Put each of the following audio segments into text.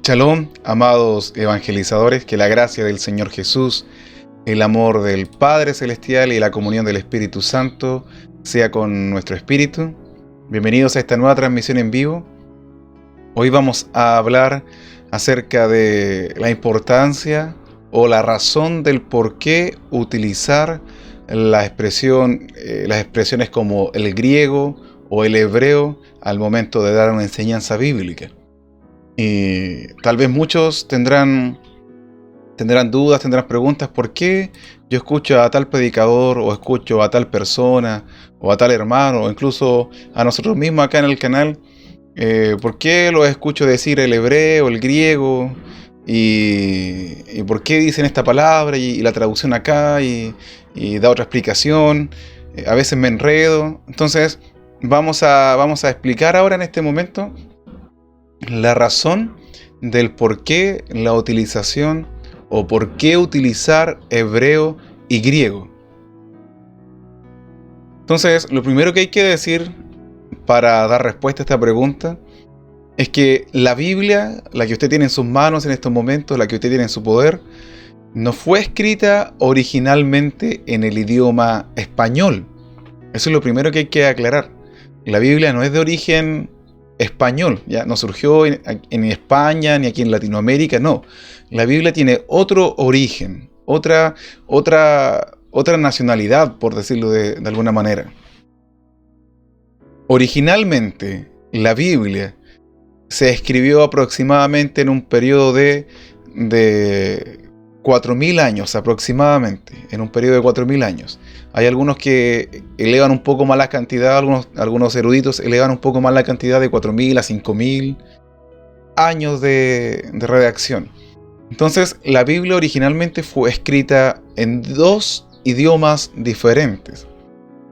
Shalom, amados evangelizadores, que la gracia del Señor Jesús, el amor del Padre Celestial y la comunión del Espíritu Santo sea con nuestro espíritu. Bienvenidos a esta nueva transmisión en vivo. Hoy vamos a hablar acerca de la importancia o la razón del por qué utilizar las expresiones como el griego o el hebreo al momento de dar una enseñanza bíblica. Y tal vez muchos tendrán dudas, tendrán preguntas. ¿Por qué yo escucho a tal predicador o escucho a tal persona o a tal hermano o incluso a nosotros mismos acá en el canal? ¿Por qué los escucho decir el hebreo, el griego? ¿Y por qué dicen esta palabra y la traducción acá y da otra explicación? A veces me enredo. Entonces vamos a explicar ahora en este momento la razón del por qué la utilización o por qué utilizar hebreo y griego. Entonces, lo primero que hay que decir para dar respuesta a esta pregunta es que la Biblia, la que usted tiene en sus manos en estos momentos, la que usted tiene en su poder, no fue escrita originalmente en el idioma español. Eso es lo primero que hay que aclarar. La Biblia no es de origen español, ya no surgió en España ni aquí en Latinoamérica, no. La Biblia tiene otro origen, otra nacionalidad, por decirlo de alguna manera. Originalmente, la Biblia se escribió aproximadamente en un periodo de 4.000 años, aproximadamente, en un periodo de 4.000 años. Hay algunos que elevan un poco más la cantidad, algunos eruditos elevan un poco más la cantidad de 4.000 a 5.000 años de redacción. Entonces, la Biblia originalmente fue escrita en dos idiomas diferentes.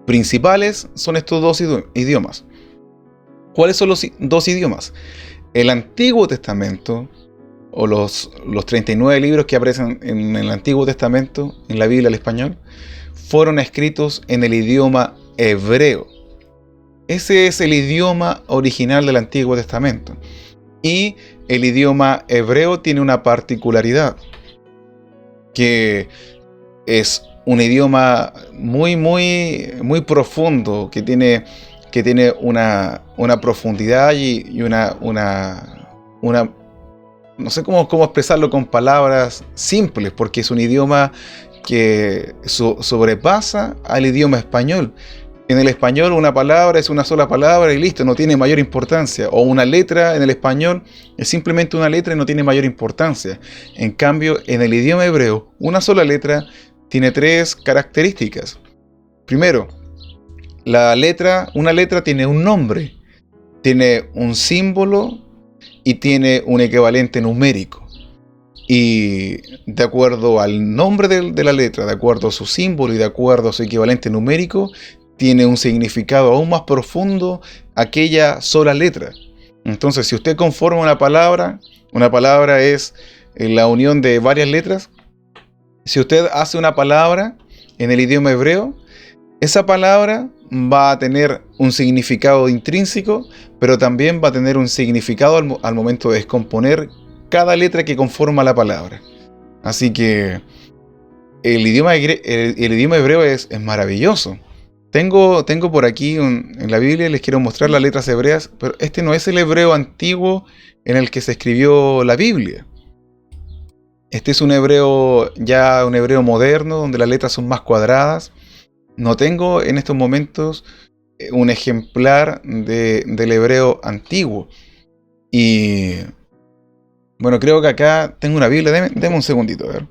Principales son estos dos idiomas. ¿Cuáles son los dos idiomas? El Antiguo Testamento, o los 39 libros que aparecen en el Antiguo Testamento, en la Biblia al español, fueron escritos en el idioma hebreo. Ese es el idioma original del Antiguo Testamento. Y el idioma hebreo tiene una particularidad, que es un idioma muy profundo, que tiene una profundidad y una no sé cómo expresarlo con palabras simples, porque es un idioma que sobrepasa al idioma español. En el español una palabra es una sola palabra y listo, no tiene mayor importancia. O una letra en el español es simplemente una letra y no tiene mayor importancia. En cambio, en el idioma hebreo, una sola letra tiene tres características. Primero, una letra tiene un nombre, tiene un símbolo y tiene un equivalente numérico. Y de acuerdo al nombre de la letra, de acuerdo a su símbolo y de acuerdo a su equivalente numérico, tiene un significado aún más profundo aquella sola letra. Entonces, si usted conforma una palabra es la unión de varias letras. Si usted hace una palabra en el idioma hebreo, esa palabra va a tener un significado intrínseco, pero también va a tener un significado al momento de descomponer cada letra que conforma la palabra. Así que el idioma hebreo es maravilloso. Tengo por aquí en la Biblia, les quiero mostrar las letras hebreas, pero este no es el hebreo antiguo en el que se escribió la Biblia. Este es un hebreo moderno, donde las letras son más cuadradas. No tengo en estos momentos un ejemplar del hebreo antiguo. Y bueno, creo que acá tengo una Biblia. Deme un segundito, a ver.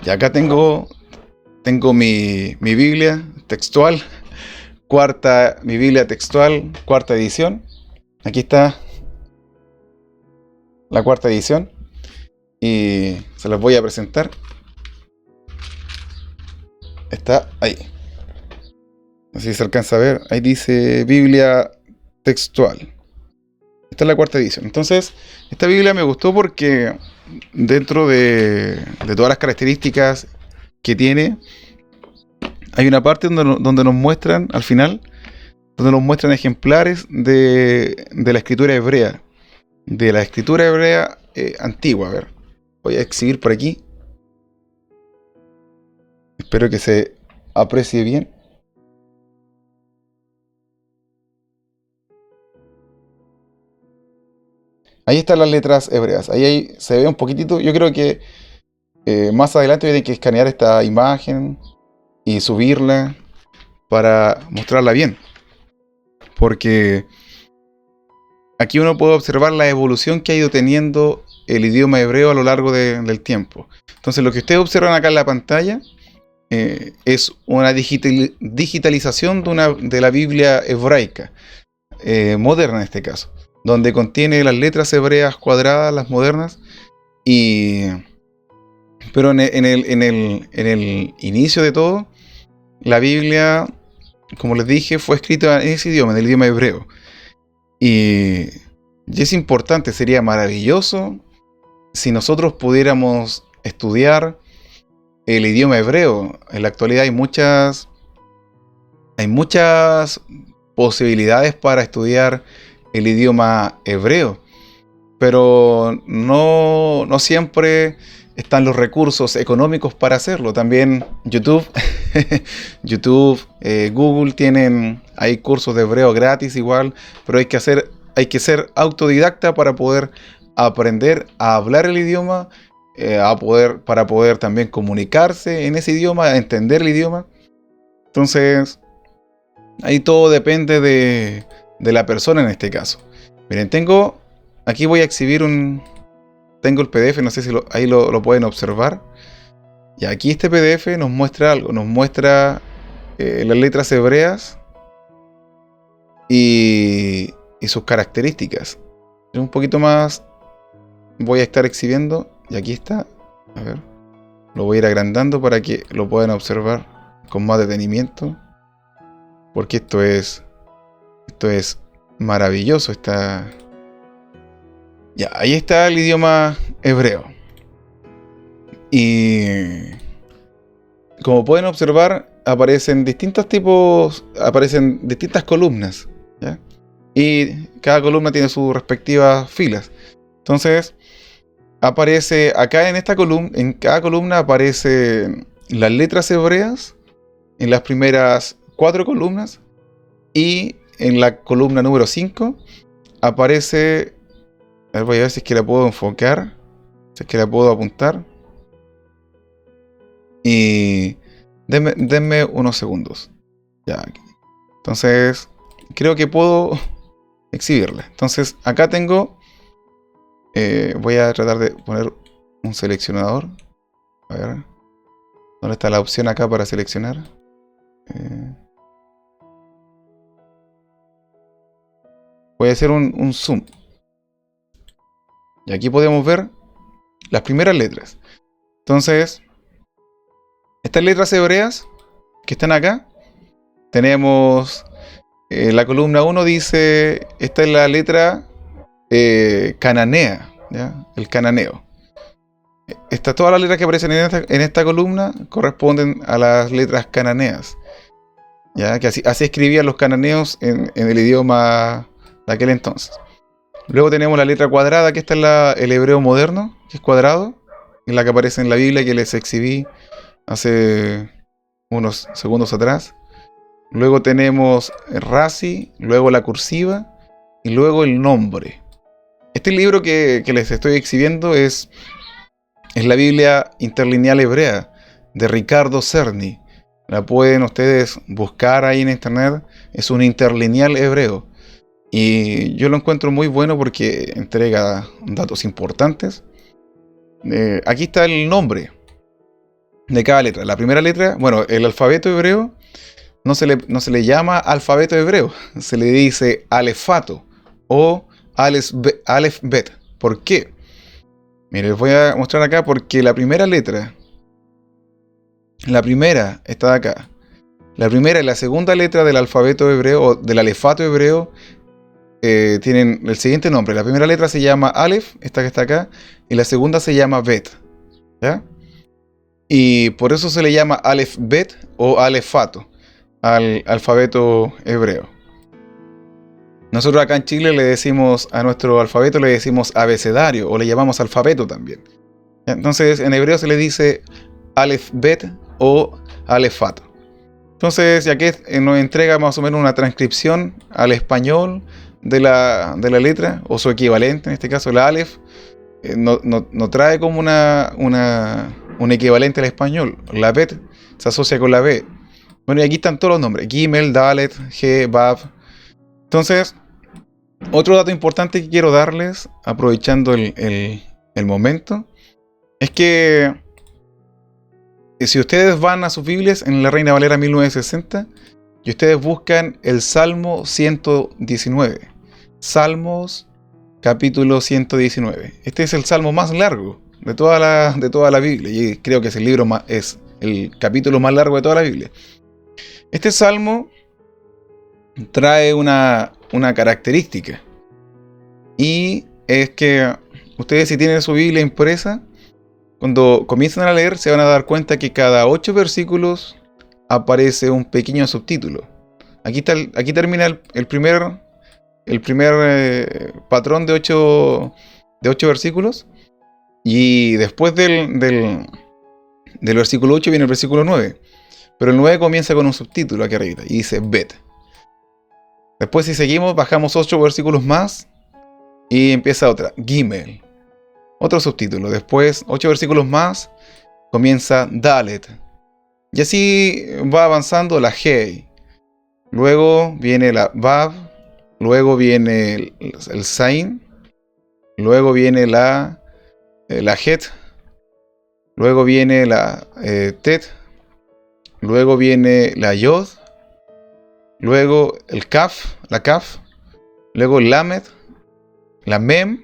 Y acá tengo mi Biblia textual, mi Biblia textual, cuarta edición. Aquí está la cuarta edición. Y se las voy a presentar. Está ahí. No sé si se alcanza a ver. Ahí dice Biblia textual. Esta es la cuarta edición. Entonces, esta Biblia me gustó porque dentro de todas las características que tiene, hay una parte donde nos muestran al final donde nos muestran ejemplares de la escritura hebrea. De la escritura hebrea antigua. A ver, voy a exhibir por aquí. Espero que se aprecie bien. Ahí están las letras hebreas. Ahí se ve un poquitito. Yo creo que más adelante voy a tener que escanear esta imagen y subirla para mostrarla bien. Porque aquí uno puede observar la evolución que ha ido teniendo el idioma hebreo a lo largo del tiempo. Entonces lo que ustedes observan acá en la pantalla es una digitalización de la Biblia hebraica, moderna en este caso, donde contiene las letras hebreas cuadradas, las modernas, pero en el inicio de todo, la Biblia, como les dije, fue escrita en ese idioma, en el idioma hebreo. Y es importante, sería maravilloso si nosotros pudiéramos estudiar el idioma hebreo. En la actualidad hay muchas posibilidades para estudiar el idioma hebreo, pero no siempre están los recursos económicos para hacerlo. También YouTube, Google hay cursos de hebreo gratis igual, pero hay que ser autodidacta para poder aprender a hablar el idioma, para poder también comunicarse en ese idioma, entender el idioma. Entonces, ahí todo depende de la persona en este caso. Miren, aquí voy a exhibir tengo el PDF, no sé si ahí lo pueden observar. Y aquí este PDF nos muestra algo, nos muestra las letras hebreas y sus características. Un poquito más voy a estar exhibiendo, y aquí está. A ver, lo voy a ir agrandando para que lo puedan observar con más detenimiento, porque esto es maravilloso. Ya, ahí está el idioma hebreo. Y como pueden observar, aparecen distintas columnas, ¿ya? Y cada columna tiene sus respectivas filas. Entonces, aparece acá en cada columna aparecen las letras hebreas en las primeras 4 columnas, y en la columna número 5 aparece, a ver, voy a ver si es que la puedo enfocar, si es que la puedo apuntar, y denme unos segundos. Ya. Entonces, creo que puedo exhibirla. Entonces, acá tengo, voy a tratar de poner un seleccionador. A ver, ¿dónde está la opción acá para seleccionar? Voy a hacer un zoom. Y aquí podemos ver las primeras letras. Entonces, estas letras hebreas que están acá, tenemos la columna 1 dice, esta es la letra cananea, ¿ya? El cananeo. Todas las letras que aparecen en esta columna corresponden a las letras cananeas, ¿ya? Que así escribían los cananeos en el idioma de aquel entonces. Luego tenemos la letra cuadrada, que esta es el hebreo moderno, que es cuadrado, en la que aparece en la Biblia, que les exhibí hace unos segundos atrás. Luego tenemos Rashi, luego la cursiva y luego el nombre. Este libro que les estoy exhibiendo es la Biblia Interlineal Hebrea de Ricardo Cerny. La pueden ustedes buscar ahí en internet. Es un interlineal hebreo. Y yo lo encuentro muy bueno porque entrega datos importantes. Aquí está el nombre de cada letra. La primera letra, bueno, el alfabeto hebreo no se le llama alfabeto hebreo, se le dice alefato o Aleph Bet. ¿Por qué? Mire, les voy a mostrar acá porque la primera está acá. La primera y la segunda letra del alfabeto hebreo o del alefato hebreo tienen el siguiente nombre. La primera letra se llama Aleph, esta que está acá, y la segunda se llama Bet, ¿ya? Y por eso se le llama Aleph Bet o alefato al alfabeto hebreo. Nosotros acá en Chile le decimos a nuestro alfabeto, le decimos abecedario o le llamamos alfabeto también. Entonces en hebreo se le dice Aleph Bet o Alefat. Entonces ya que nos entrega más o menos una transcripción al español de la letra o su equivalente, en este caso la Aleph, no trae como un equivalente al español. La Bet se asocia con la B. Bueno, y aquí están todos los nombres: Gimel, Dalet, He, Vav. Entonces, otro dato importante que quiero darles, aprovechando el momento, es que si ustedes van a sus Biblias en la Reina Valera 1960 y ustedes buscan el Salmo 119, Salmos capítulo 119. Este es el salmo más largo de toda la Biblia y creo que es es el capítulo más largo de toda la Biblia. Este salmo trae una característica, y es que ustedes, si tienen su Biblia impresa, cuando comiencen a leer se van a dar cuenta que cada 8 versículos aparece un pequeño subtítulo. Aquí termina el primer patrón de 8 versículos, y después del versículo 8 viene el versículo 9. Pero el 9 comienza con un subtítulo aquí arriba y dice Bet. Después, si seguimos, bajamos 8 versículos más y empieza otra, Gimel, otro subtítulo. Después, 8 versículos más, comienza Dalet. Y así va avanzando la Hei. Luego viene la Vav. Luego viene el Zain. Luego viene la Het. Luego viene la Tet. Luego viene la Yod. Luego el Kaf, la Kaf. Luego el Lamed, la Mem,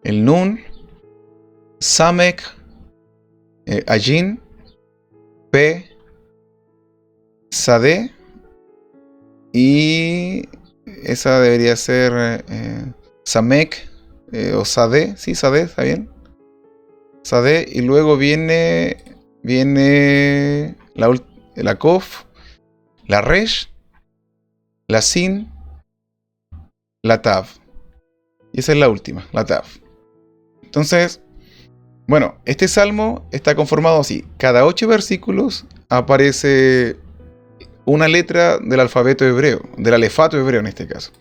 el Nun, Samek, Ajin, Pe, Sade, y esa debería ser Samek o Sade. Sí, Sade, está bien. Sade, y luego viene la Kof, la Resh, la Sin, la Tav. Y esa es la última, la Tav. Entonces, bueno, este salmo está conformado así. Cada 8 versículos aparece una letra del alfabeto hebreo, del alefato hebreo en este caso.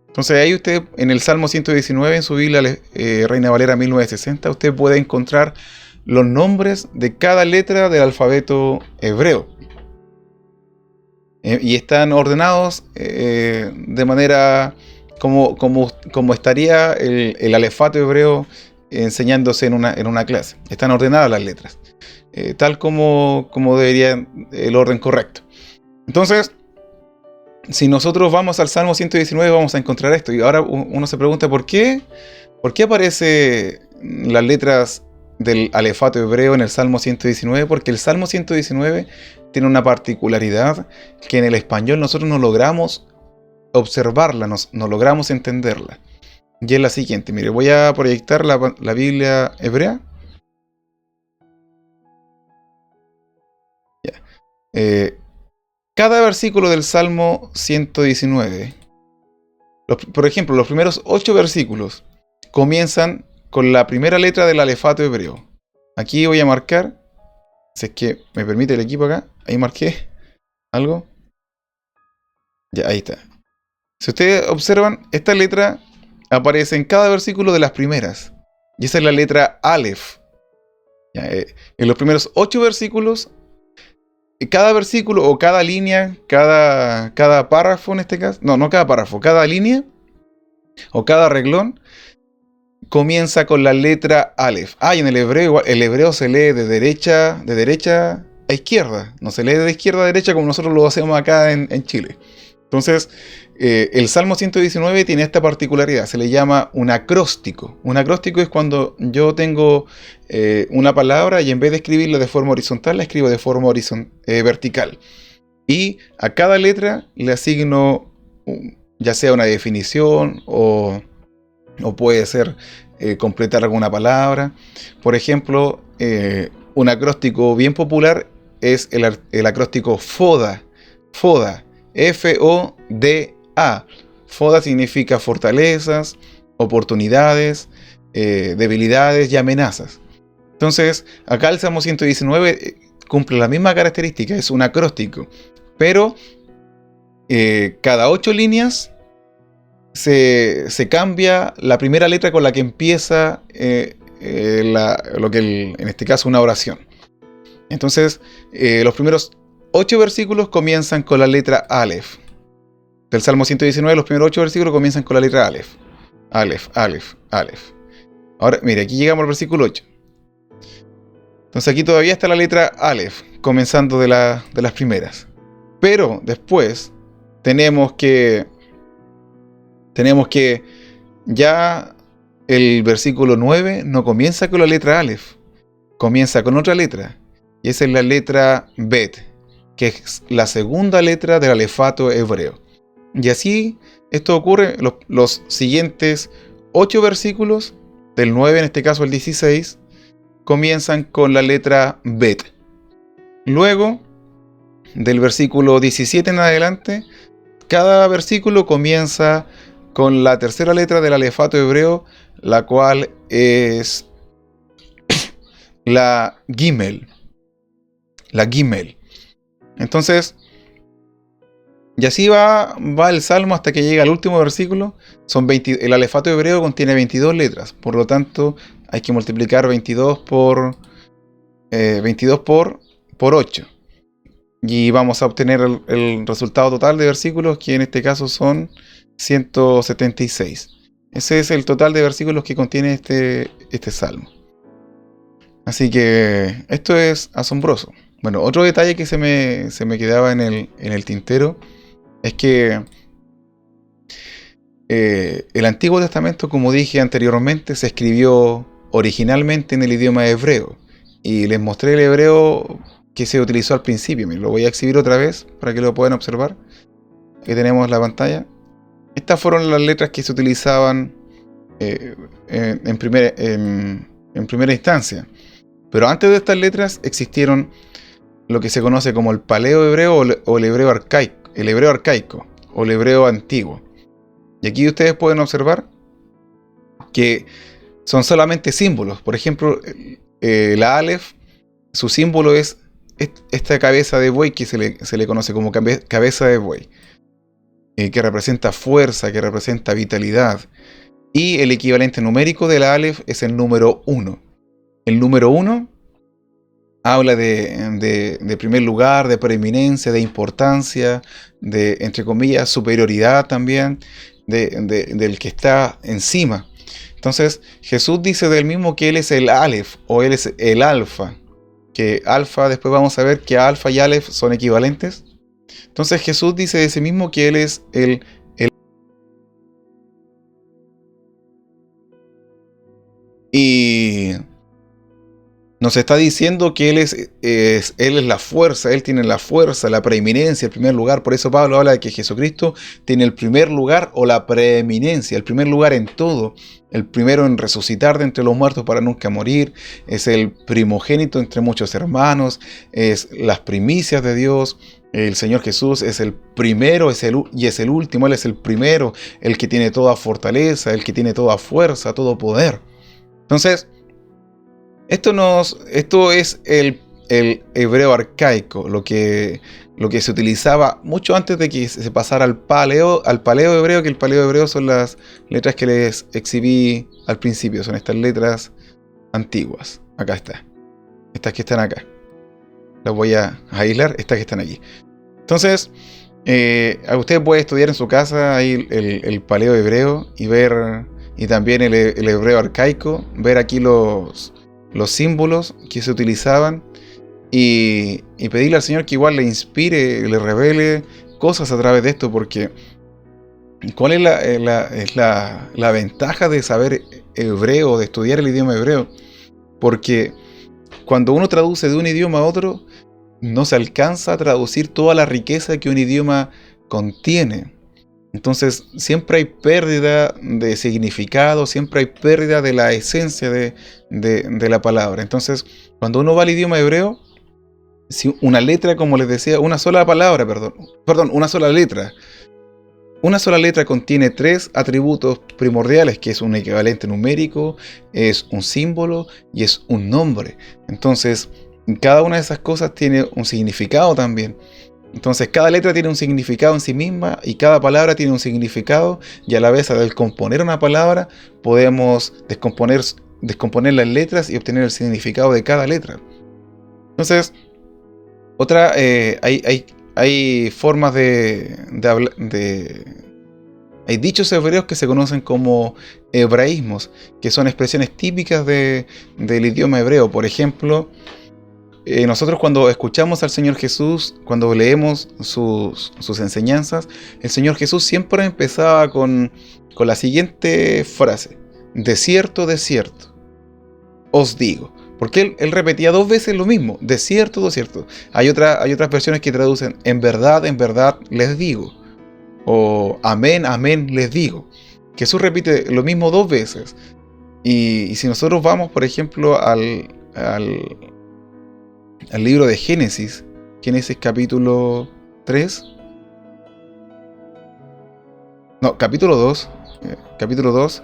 Entonces ahí usted, en el Salmo 119, en su Biblia Reina Valera 1960, usted puede encontrar los nombres de cada letra del alfabeto hebreo. Y están ordenados de manera como estaría el alefato hebreo enseñándose en una clase. Están ordenadas las letras, tal como debería el orden correcto. Entonces, si nosotros vamos al Salmo 119, vamos a encontrar esto. Y ahora uno se pregunta, ¿por qué aparecen las letras del alefato hebreo en el Salmo 119? Porque el Salmo 119 tiene una particularidad que en el español nosotros no logramos observarla, no logramos entenderla. Y es la siguiente. Mire, voy a proyectar la Biblia hebrea. Ya. Cada versículo del Salmo 119, por ejemplo, los primeros 8 versículos comienzan con la primera letra del alefato hebreo. Aquí voy a marcar, si es que me permite el equipo acá, ahí marqué algo. Ya, ahí está. Si ustedes observan, esta letra aparece en cada versículo de las primeras. Y esa es la letra Aleph. Ya, en los primeros 8 versículos, cada versículo o cada línea, cada párrafo en este caso, no cada párrafo, cada línea o cada reglón comienza con la letra Aleph. Y en el hebreo se lee de derecha a izquierda, no se lee de izquierda a derecha como nosotros lo hacemos acá en Chile. Entonces, el Salmo 119 tiene esta particularidad, se le llama un acróstico. Un acróstico es cuando yo tengo una palabra y en vez de escribirla de forma horizontal, la escribo de forma vertical. Y a cada letra le asigno ya sea una definición o puede ser completar alguna palabra. Por ejemplo, un acróstico bien popular es el acróstico FODA. FODA. F-O-D-A. Foda significa fortalezas, oportunidades, debilidades y amenazas. Entonces, acá el Salmo 119 cumple la misma característica, es un acróstico, pero cada 8 líneas se cambia la primera letra con la que empieza en este caso una oración. Entonces, los primeros 8 versículos comienzan con la letra Aleph. Del Salmo 119, los primeros 8 versículos comienzan con la letra Aleph. Aleph, Aleph, Aleph. Ahora, mire, aquí llegamos al versículo 8. Entonces aquí todavía está la letra Aleph, comenzando de las primeras. Pero después tenemos que ya el versículo 9 no comienza con la letra Aleph, comienza con otra letra. Y esa es la letra Bet, que es la segunda letra del alefato hebreo. Y así esto ocurre los siguientes 8 versículos, del 9 en este caso el 16, comienzan con la letra Bet. Luego, del versículo 17 en adelante, cada versículo comienza con la tercera letra del alefato hebreo, la cual es la Gimel. La Gimel. Entonces, y así va el Salmo hasta que llega al último versículo. El alefato hebreo contiene 22 letras, por lo tanto hay que multiplicar 22 por 8. Y vamos a obtener el resultado total de versículos, que en este caso son 176. Ese es el total de versículos que contiene este Salmo. Así que esto es asombroso. Bueno, otro detalle que se me quedaba en el tintero es que el Antiguo Testamento, como dije anteriormente, se escribió originalmente en el idioma hebreo. Y les mostré el hebreo que se utilizó al principio. Lo voy a exhibir otra vez para que lo puedan observar. Aquí tenemos la pantalla. Estas fueron las letras que se utilizaban en primera instancia. Pero antes de estas letras existieron lo que se conoce como el paleo hebreo o el hebreo arcaico o el hebreo antiguo. Y aquí ustedes pueden observar que son solamente símbolos. Por ejemplo, la Aleph, su símbolo es esta cabeza de buey que se le conoce como cabeza de buey, que representa fuerza, que representa vitalidad. Y el equivalente numérico de la Aleph es el número 1. El número 1 habla de primer lugar, de preeminencia, de importancia, de, entre comillas, superioridad también, del que está encima. Entonces, Jesús dice del mismo que Él es el Aleph, o Él es el Alfa. Que Alfa, después vamos a ver que Alfa y Aleph son equivalentes. Entonces, Jesús dice de sí mismo que Él es el y nos está diciendo que Él es la fuerza, Él tiene la fuerza, la preeminencia, el primer lugar. Por eso Pablo habla de que Jesucristo tiene el primer lugar o la preeminencia, el primer lugar en todo. El primero en resucitar de entre los muertos para nunca morir. Es el primogénito entre muchos hermanos. Es las primicias de Dios. El Señor Jesús es el primero y es el último. Él es el primero, el que tiene toda fortaleza, el que tiene toda fuerza, todo poder. Entonces, esto es el hebreo arcaico, lo que se utilizaba mucho antes de que se pasara al paleo hebreo, que el paleo hebreo son las letras que les exhibí al principio, son estas letras antiguas. Acá está. Estas que están acá. Las voy a aislar, estas que están aquí. Entonces, usted puede estudiar en su casa ahí el paleo hebreo y ver, y también el hebreo arcaico, ver aquí los símbolos que se utilizaban y pedirle al Señor que igual le inspire, le revele cosas a través de esto, porque ¿cuál es la ventaja de saber hebreo, de estudiar el idioma hebreo? Porque cuando uno traduce de un idioma a otro, no se alcanza a traducir toda la riqueza que un idioma contiene. Entonces siempre hay pérdida de significado, siempre hay pérdida de la esencia de la palabra. Entonces, cuando uno va al idioma hebreo, si una letra, como les decía, una sola palabra, una sola letra, una sola letra contiene tres atributos primordiales, que es un equivalente numérico, es un símbolo y es un nombre. Entonces, cada una de esas cosas tiene un significado también. Entonces, cada letra tiene un significado en sí misma y cada palabra tiene un significado, y a la vez, al componer una palabra, podemos descomponer las letras y obtener el significado de cada letra. Entonces, hay formas hay dichos hebreos que se conocen como hebraísmos, que son expresiones típicas del idioma hebreo. Por ejemplo, nosotros cuando escuchamos al Señor Jesús, cuando leemos sus enseñanzas, el Señor Jesús siempre empezaba con la siguiente frase: de cierto, os digo. Porque él repetía dos veces lo mismo: de cierto, de cierto. Hay otras versiones que traducen: en verdad, les digo. O amén, amén, les digo. Jesús repite lo mismo dos veces. Y si nosotros vamos, por ejemplo, al libro de Génesis capítulo 3. No, capítulo 2. Capítulo 2,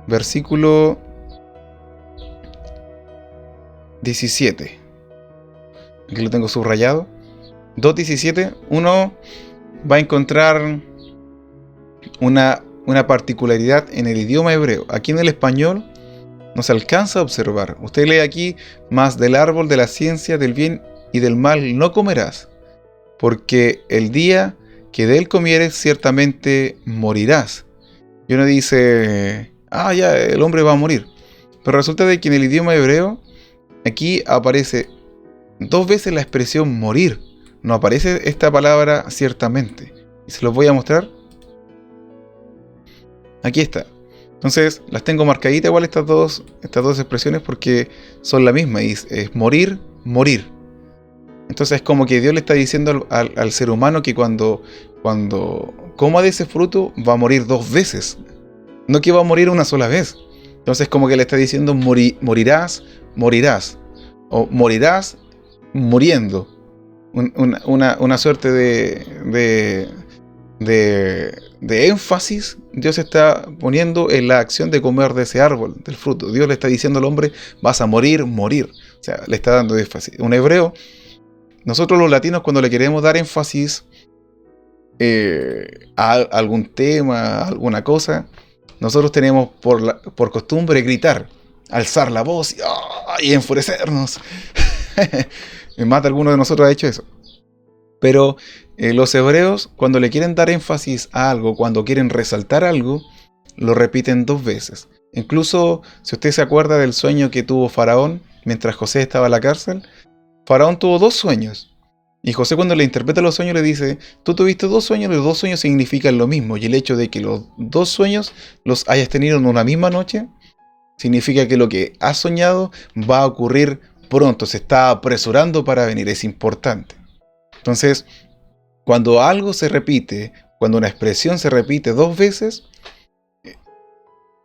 versículo 17. Aquí lo tengo subrayado. 2:17. Uno va a encontrar una particularidad en el idioma hebreo. Aquí en el español no se alcanza a observar. Usted lee aquí: mas del árbol de la ciencia del bien y del mal no comerás, porque el día que de él comieres ciertamente morirás. Y uno dice: ya, el hombre va a morir. Pero resulta de que en el idioma hebreo aquí aparece dos veces la expresión morir. No aparece esta palabra ciertamente. Y se los voy a mostrar. Aquí está. Entonces las tengo marcaditas igual estas dos expresiones, porque son la misma. Y es morir, morir. Entonces es como que Dios le está diciendo al ser humano que cuando coma de ese fruto va a morir dos veces. No que va a morir una sola vez. Entonces como que le está diciendo: morirás, morirás. O morirás muriendo. Una suerte de énfasis Dios está poniendo en la acción de comer de ese árbol, del fruto. Dios le está diciendo al hombre: vas a morir, morir. O sea, le está dando énfasis. Un hebreo, nosotros los latinos, cuando le queremos dar énfasis a algún tema, a alguna cosa, nosotros tenemos por costumbre gritar, alzar la voz y enfurecernos. Más de alguno de nosotros ha hecho eso. Pero los hebreos, cuando le quieren dar énfasis a algo, cuando quieren resaltar algo, lo repiten dos veces. Incluso, si usted se acuerda del sueño que tuvo Faraón mientras José estaba en la cárcel, Faraón tuvo dos sueños. Y José, cuando le interpreta los sueños, le dice: tú tuviste dos sueños, los dos sueños significan lo mismo. Y el hecho de que los dos sueños los hayas tenido en una misma noche, significa que lo que has soñado va a ocurrir pronto, se está apresurando para venir, es importante. Entonces, cuando algo se repite, cuando una expresión se repite dos veces,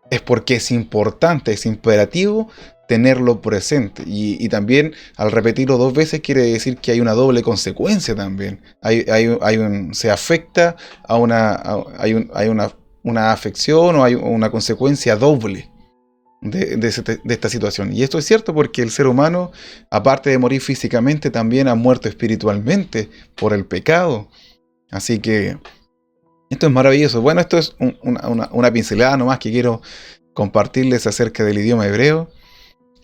es porque es importante, es imperativo tenerlo presente. Y también, al repetirlo dos veces, quiere decir que hay una doble consecuencia también. Se afecta a una afección, o hay una consecuencia doble de esta situación. Y esto es cierto porque el ser humano, aparte de morir físicamente, también ha muerto espiritualmente por el pecado. Así que esto es maravilloso. Bueno, esto es una pincelada nomás que quiero compartirles acerca del idioma hebreo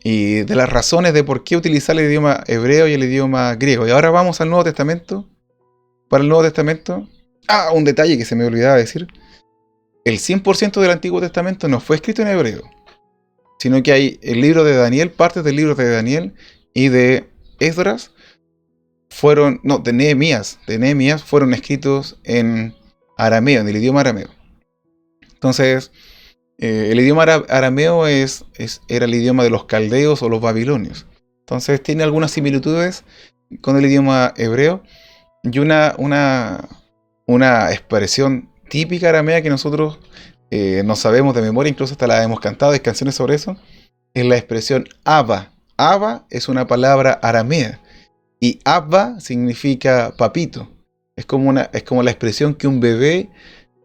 y de las razones de por qué utilizar el idioma hebreo y el idioma griego. Y ahora vamos al Nuevo Testamento. Para el Nuevo Testamento, un detalle que se me olvidaba decir: el 100% del Antiguo Testamento no fue escrito en hebreo, sino que hay el libro de Daniel, partes del libro de Daniel y de Esdras de Nehemías fueron escritos en arameo, en el idioma arameo. Entonces, el idioma arameo era el idioma de los caldeos o los babilonios. Entonces tiene algunas similitudes con el idioma hebreo y una expresión típica aramea que nosotros no sabemos de memoria, incluso hasta la hemos cantado, hay canciones sobre eso, es la expresión Abba. Abba es una palabra aramea y Abba significa papito. Es como la expresión que un bebé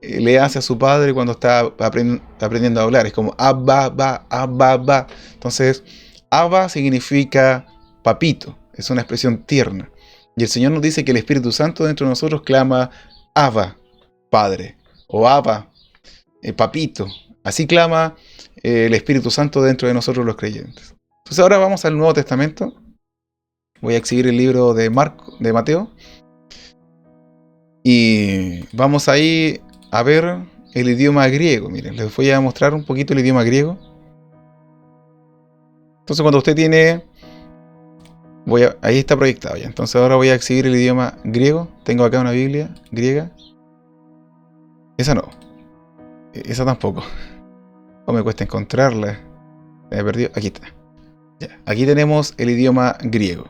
le hace a su padre cuando está aprendiendo a hablar. Es como Abba, ba, Abba, ba. Entonces, Abba significa papito, es una expresión tierna. Y el Señor nos dice que el Espíritu Santo dentro de nosotros clama Abba, Padre, o Abba, papito. Así clama el Espíritu Santo dentro de nosotros los creyentes. Entonces ahora vamos al Nuevo Testamento. Voy a exhibir el libro de Mateo. Y vamos ahí a ver el idioma griego. Miren, les voy a mostrar un poquito el idioma griego. Entonces cuando usted tiene... ahí está proyectado ya. Entonces ahora voy a exhibir el idioma griego. Tengo acá una Biblia griega. Esa no. Esa tampoco. O me cuesta encontrarla. Me he perdido. Aquí está. Ya. Aquí tenemos el idioma griego.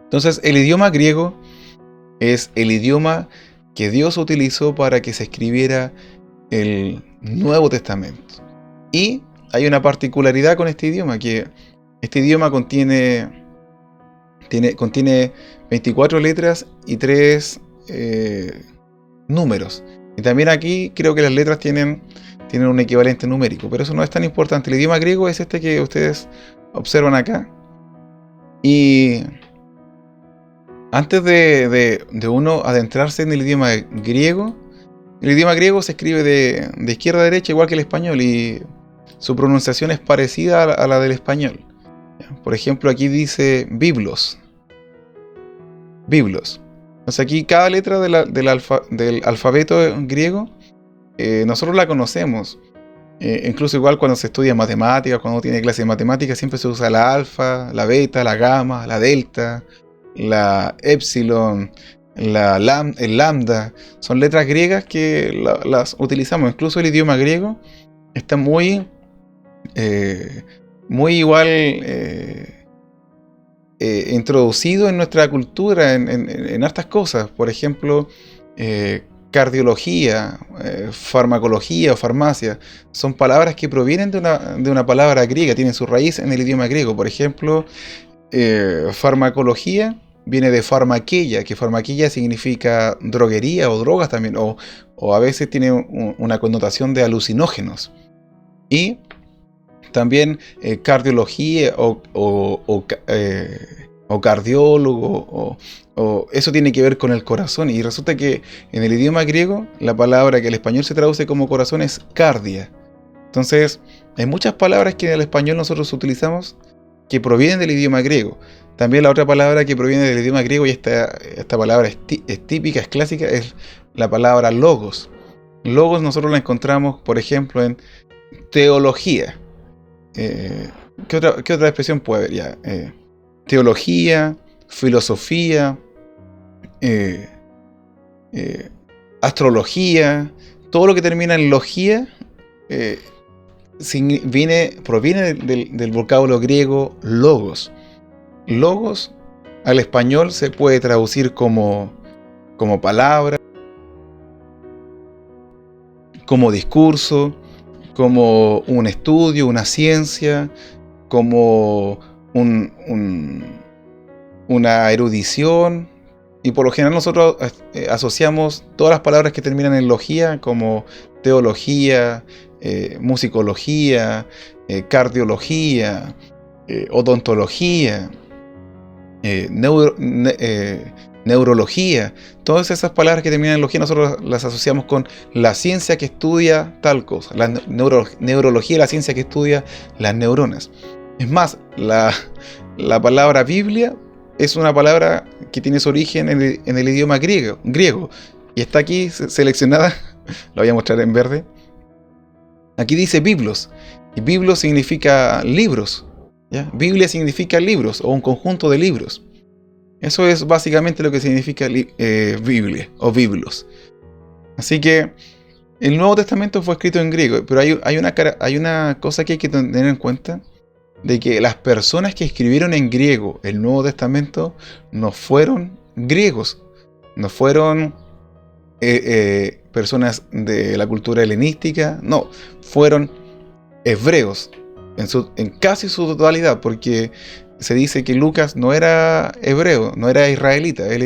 Entonces el idioma griego es el idioma que Dios utilizó para que se escribiera el Nuevo Testamento. Y hay una particularidad con este idioma, que este idioma contiene 24 letras y 3 números. Y también aquí creo que las letras tienen un equivalente numérico, pero eso no es tan importante. El idioma griego es este que ustedes observan acá. Y antes de uno adentrarse en el idioma griego se escribe de izquierda a derecha igual que el español, y su pronunciación es parecida a la del español. Por ejemplo, aquí dice biblos. Biblos. Entonces aquí cada letra del alfabeto griego, nosotros la conocemos. Incluso igual cuando se estudia matemáticas, cuando uno tiene clase de matemáticas, siempre se usa la alfa, la beta, la gamma, la delta, la epsilon, el lambda. Son letras griegas que las utilizamos. Incluso el idioma griego está muy igual introducido en nuestra cultura en hartas cosas. Por ejemplo, cardiología, farmacología o farmacia. Son palabras que provienen de una palabra griega, tienen su raíz en el idioma griego. Por ejemplo, farmacología viene de farmaqueia, que farmaqueia significa droguería o drogas también, o a veces tiene una connotación de alucinógenos. Y también cardiología o cardiólogo, o eso tiene que ver con el corazón. Y resulta que en el idioma griego la palabra que al español se traduce como corazón es cardia. Entonces hay muchas palabras que en el español nosotros utilizamos que provienen del idioma griego. También la otra palabra que proviene del idioma griego, y esta palabra es típica, es clásica, es la palabra logos. Logos nosotros la encontramos, por ejemplo, en teología. ¿Qué otra expresión puede haber ya? Teología, filosofía, astrología, todo lo que termina en logía proviene del vocablo griego logos. Logos al español se puede traducir como palabra, como discurso, como un estudio, una ciencia, como una erudición. Y por lo general nosotros asociamos todas las palabras que terminan en logía, como teología, musicología, cardiología, odontología, neurología. Todas esas palabras que terminan en logía nosotros las asociamos con la ciencia que estudia tal cosa. La neurología es la ciencia que estudia las neuronas. Es más, la palabra Biblia es una palabra que tiene su origen en el idioma griego. Y está aquí seleccionada. La voy a mostrar en verde. Aquí dice biblos. Y biblos significa libros, ¿ya? Biblia significa libros o un conjunto de libros. Eso es básicamente lo que significa Biblia o biblos. Así que el Nuevo Testamento fue escrito en griego, pero hay una cosa que hay que tener en cuenta, de que las personas que escribieron en griego el Nuevo Testamento no fueron griegos, no fueron personas de la cultura helenística, no, fueron hebreos en casi su totalidad, porque se dice que Lucas no era hebreo, no era israelita, él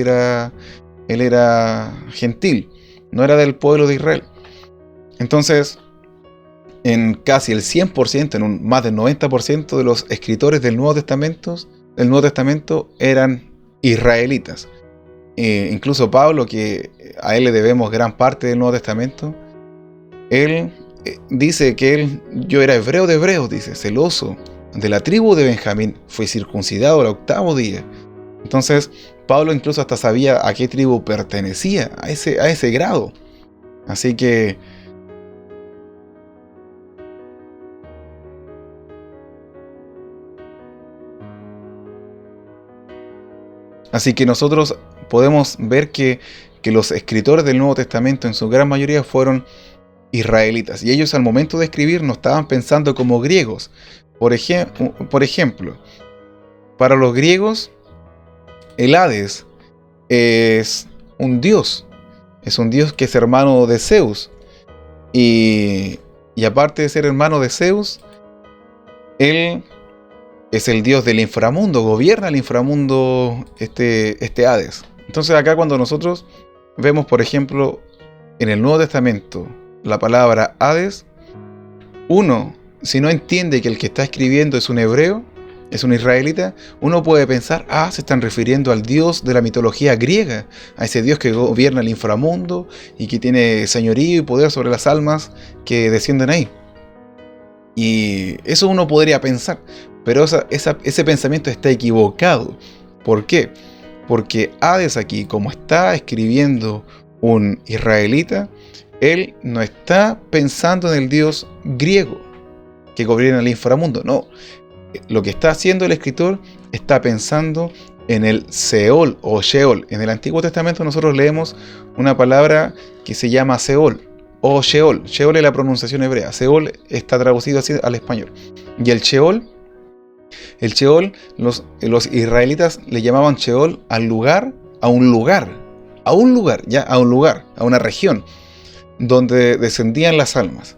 era gentil. no era del pueblo de Israel. Entonces, en casi el 100%, en un más del 90% de los escritores del Nuevo Testamento eran israelitas. Incluso Pablo, que a él le debemos gran parte del Nuevo Testamento, él dice que yo era hebreo de hebreos, dice, celoso de la tribu de Benjamín, fui circuncidado al 8º día. Entonces, Pablo incluso hasta sabía a qué tribu pertenecía, a ese grado. Así que nosotros podemos ver que los escritores del Nuevo Testamento en su gran mayoría fueron israelitas. Y ellos al momento de escribir no estaban pensando como griegos. Por ejemplo, para los griegos, el Hades es un dios. Es un dios que es hermano de Zeus. Y aparte de ser hermano de Zeus, él es el dios del inframundo, gobierna el inframundo este Hades. Entonces acá cuando nosotros vemos, por ejemplo, en el Nuevo Testamento, la palabra Hades, uno, si no entiende que el que está escribiendo es un hebreo, es un israelita, uno puede pensar, se están refiriendo al dios de la mitología griega, a ese dios que gobierna el inframundo y que tiene señorío y poder sobre las almas que descienden ahí. Y eso uno podría pensar, pero ese pensamiento está equivocado. ¿Por qué? Porque Hades aquí, como está escribiendo un israelita, él no está pensando en el dios griego que gobierna el inframundo, no. Lo que está haciendo el escritor está pensando en el Seol o Sheol. En el Antiguo Testamento nosotros leemos una palabra que se llama Seol o Sheol. Sheol es la pronunciación hebrea. Seol está traducido así al español. Y el Sheol, los israelitas le llamaban Sheol a una región donde descendían las almas.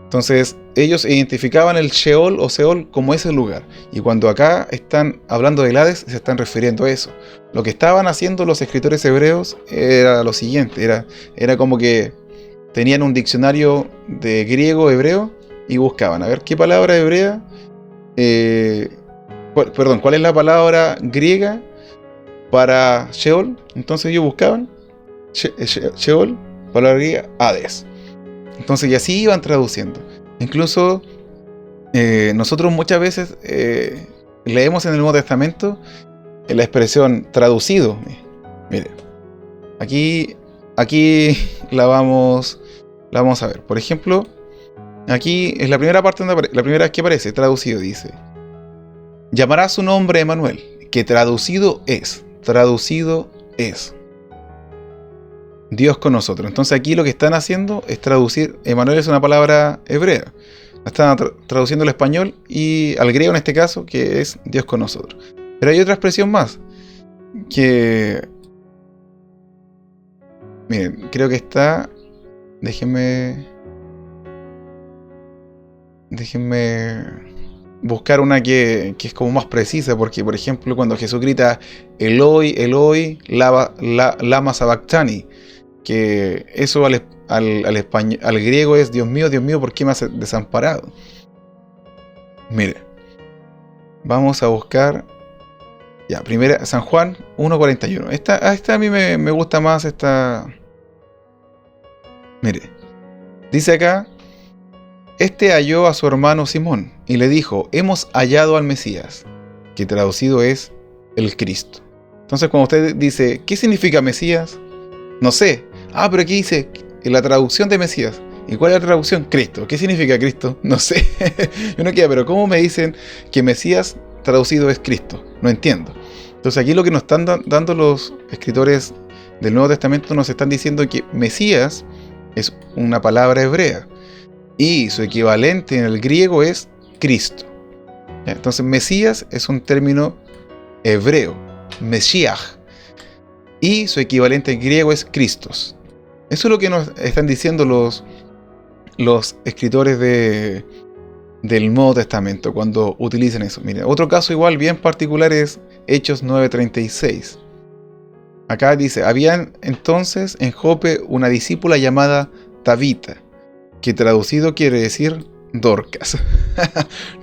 Entonces ellos identificaban el Sheol o Seol como ese lugar. Y cuando acá están hablando del Hades, se están refiriendo a eso. Lo que estaban haciendo los escritores hebreos era lo siguiente. Era como que tenían un diccionario de griego hebreo y buscaban, a ver, ¿qué palabra hebrea? ¿Cuál es la palabra griega para Sheol? Entonces ellos buscaban Sheol, palabra griega, Hades. Entonces, y así iban traduciendo. Incluso nosotros muchas veces leemos en el Nuevo Testamento la expresión traducido. Mire, aquí la vamos a ver. Por ejemplo, aquí es la primera parte la primera vez que aparece traducido, dice: llamará su nombre Emmanuel, que traducido es Dios con nosotros. Entonces aquí lo que están haciendo es traducir. Emmanuel es una palabra hebrea. Están traduciendo al español y al griego en este caso, que es Dios con nosotros. Pero hay otra expresión más que, miren, creo que está. Déjenme buscar una que es como más precisa, porque por ejemplo cuando Jesús grita Eloi, Eloi, lama sabactani, que eso al griego es Dios mío, ¿por qué me has desamparado? Mire, vamos a buscar primera San Juan 1:41. Esta a mí me gusta más. Mire, dice acá: este halló a su hermano Simón y le dijo: hemos hallado al Mesías, que traducido es el Cristo. Entonces cuando usted dice, ¿qué significa Mesías? No sé. Pero aquí dice en la traducción de Mesías. ¿Y cuál es la traducción? Cristo. ¿Qué significa Cristo? No sé. Yo no quiero, pero ¿cómo me dicen que Mesías traducido es Cristo? No entiendo. Entonces aquí lo que nos están dando los escritores del Nuevo Testamento, nos están diciendo que Mesías es una palabra hebrea y su equivalente en el griego es Cristo. Entonces Mesías es un término hebreo, Mesías, y su equivalente en griego es Christos. Eso es lo que nos están diciendo los escritores del Nuevo Testamento cuando utilizan eso. Mira, otro caso igual bien particular es Hechos 9:36. Acá dice, había entonces en Jope una discípula llamada Tabita, que traducido quiere decir Dorcas.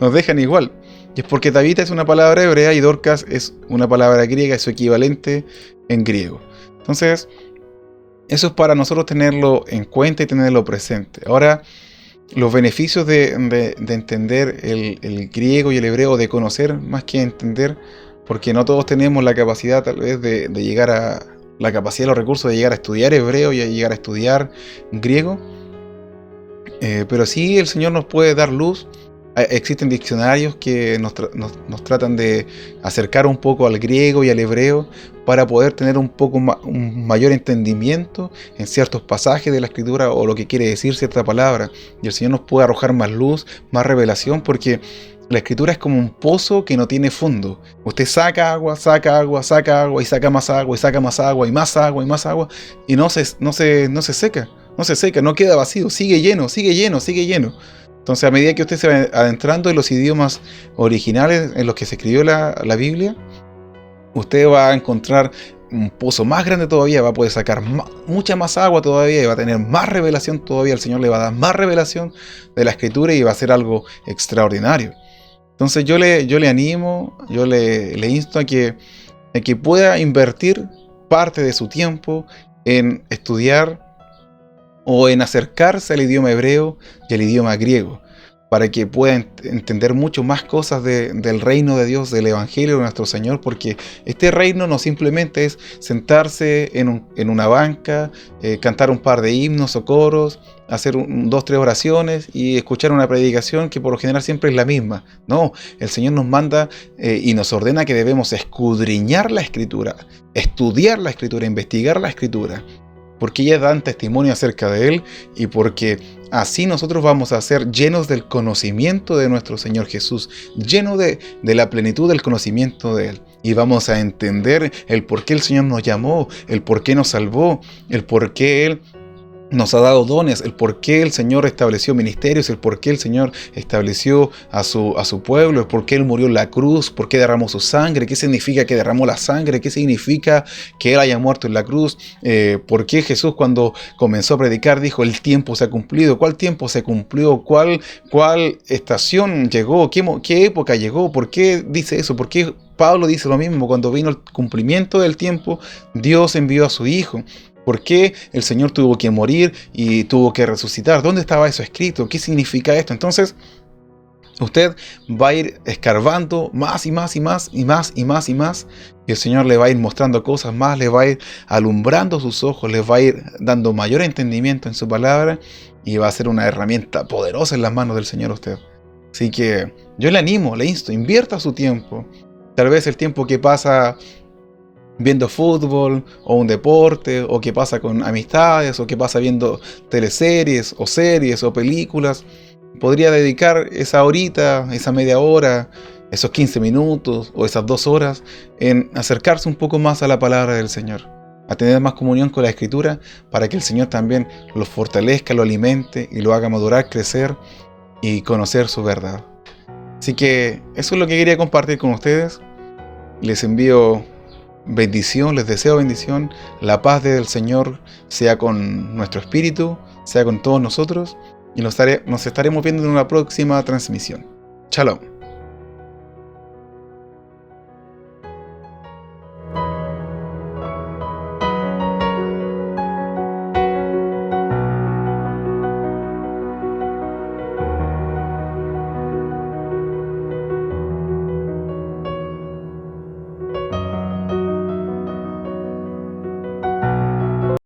Nos dejan igual. Y es porque Tabita es una palabra hebrea y Dorcas es una palabra griega, es su equivalente en griego. Entonces, eso es para nosotros tenerlo en cuenta y tenerlo presente. Ahora, los beneficios de entender el griego y el hebreo, de conocer más que entender, porque no todos tenemos la capacidad tal vez de llegar a la capacidad, los recursos de llegar a estudiar hebreo y a llegar a estudiar griego, pero sí el Señor nos puede dar luz. Existen diccionarios que nos tratan de acercar un poco al griego y al hebreo para poder tener un mayor entendimiento en ciertos pasajes de la Escritura o lo que quiere decir cierta palabra. Y el Señor nos puede arrojar más luz, más revelación, porque la Escritura es como un pozo que no tiene fondo. Usted saca agua, saca agua, saca agua, y saca más agua, y saca más agua, y más agua, y más agua, y no se seca. No se seca, no queda vacío, sigue lleno, sigue lleno, sigue lleno. Entonces, a medida que usted se va adentrando en los idiomas originales en los que se escribió la Biblia, usted va a encontrar un pozo más grande todavía, va a poder sacar mucha más agua todavía y va a tener más revelación todavía. El Señor le va a dar más revelación de la Escritura y va a ser algo extraordinario. Entonces, yo le animo, yo le insto a que pueda invertir parte de su tiempo en estudiar o en acercarse al idioma hebreo y al idioma griego, para que pueda entender mucho más cosas del reino de Dios, del Evangelio de nuestro Señor, porque este reino no simplemente es sentarse en una banca, cantar un par de himnos o coros, hacer 2, 3 oraciones y escuchar una predicación que por lo general siempre es la misma. No, el Señor nos manda y nos ordena que debemos escudriñar la Escritura, estudiar la Escritura, investigar la Escritura, porque ellas dan testimonio acerca de Él y porque así nosotros vamos a ser llenos del conocimiento de nuestro Señor Jesús, llenos de la plenitud del conocimiento de Él. Y vamos a entender el por qué el Señor nos llamó, el por qué nos salvó, el por qué Él nos ha dado dones, el por qué el Señor estableció ministerios, el por qué el Señor estableció a su pueblo, el por qué Él murió en la cruz, por qué derramó su sangre, qué significa que derramó la sangre, qué significa que Él haya muerto en la cruz, por qué Jesús cuando comenzó a predicar dijo el tiempo se ha cumplido, cuál tiempo se cumplió, cuál estación llegó, qué época llegó, por qué dice eso, por qué Pablo dice lo mismo, cuando vino el cumplimiento del tiempo, Dios envió a su Hijo. ¿Por qué el Señor tuvo que morir y tuvo que resucitar? ¿Dónde estaba eso escrito? ¿Qué significa esto? Entonces, usted va a ir escarbando más y más y más y más y más y más. Y el Señor le va a ir mostrando cosas más, le va a ir alumbrando sus ojos, le va a ir dando mayor entendimiento en su palabra y va a ser una herramienta poderosa en las manos del Señor usted. Así que yo le animo, le insto, invierta su tiempo. Tal vez el tiempo que pasa viendo fútbol o un deporte, o que pasa con amistades, o que pasa viendo teleseries o series o películas, podría dedicar esa horita, esa media hora, esos 15 minutos o esas 2 horas en acercarse un poco más a la palabra del Señor, a tener más comunión con la Escritura, para que el Señor también lo fortalezca, lo alimente y lo haga madurar, crecer y conocer su verdad. Así que eso es lo que quería compartir con ustedes. Les envío bendición, les deseo bendición. La paz del Señor sea con nuestro espíritu, sea con todos nosotros, y nos estaremos viendo en una próxima transmisión. Shalom.